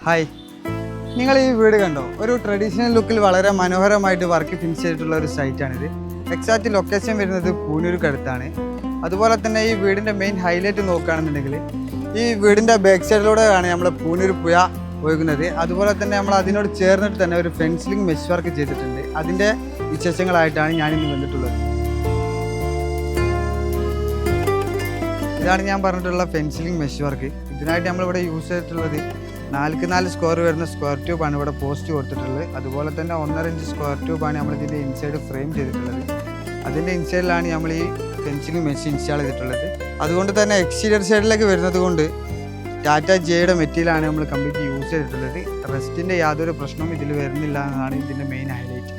Hi, നിങ്ങൾ ഈ വീട് കണ്ടോ? ഒരു ട്രഡീഷണൽ ലുക്കിൽ വളരെ മനോഹരമായിട്ട് വർക്ക് ഫിനിഷ് ചെയ്തിട്ടുള്ള ഒരു സൈറ്റാണിത്. എക്സാക്റ്റ് ലൊക്കേഷൻ വരുന്നത് പൂനൂർക്കടുത്താണ്. അതുപോലെ തന്നെ ഈ വീടിൻ്റെ മെയിൻ ഹൈലൈറ്റ് നോക്കുകയാണെന്നുണ്ടെങ്കിൽ ഈ വീടിൻ്റെ ബാക്ക് സൈഡിലൂടെയാണ് നമ്മൾ പൂനൂർ പുഴ ഒഴുകുന്നത്. അതുപോലെ തന്നെ നമ്മൾ അതിനോട് ചേർന്നിട്ട് തന്നെ ഒരു ഫെൻസിലിംഗ് മെഷ് വർക്ക് ചെയ്തിട്ടുണ്ട്. അതിൻ്റെ വിശേഷങ്ങളായിട്ടാണ് ഞാനിന്ന് വന്നിട്ടുള്ളത്. ഇതാണ് ഞാൻ പറഞ്ഞിട്ടുള്ള ഫെൻസിലിംഗ് മെഷ് വർക്ക്. ഇതിനായിട്ട് നമ്മളിവിടെ യൂസ് ചെയ്തിട്ടുള്ളത് 4x4 സ്ക്വയർ വരുന്ന സ്ക്വയർ ട്യൂബാണ് ഇവിടെ പോസ്റ്റ് കൊടുത്തിട്ടുള്ളത്. അതുപോലെ തന്നെ 1.5 ഇഞ്ച് സ്ക്വയർ ട്യൂബാണ് നമ്മൾ ഇതിൻ്റെ ഇൻസൈഡ് ഫ്രെയിം ചെയ്തിട്ടുള്ളത്. അതിൻ്റെ ഇൻസൈഡിലാണ് നമ്മൾ ഈ ഫെൻസിലിംഗ് മെഷ് ഇൻസ്റ്റാൾ ചെയ്തിട്ടുള്ളത്. അതുകൊണ്ട് തന്നെ എക്സ്റ്റീരിയർ സൈഡിലേക്ക് വരുന്നത് കൊണ്ട് ടാറ്റ ജെയുടെ മെറ്റീരിയലാണ് നമ്മൾ കംപ്ലീറ്റ് യൂസ് ചെയ്തിട്ടുള്ളത്. റെസ്റ്റിൻ്റെ യാതൊരു പ്രശ്നവും ഇതിൽ വരുന്നില്ല എന്നതാണ് ഇതിൻ്റെ മെയിൻ ഹൈലൈറ്റ്.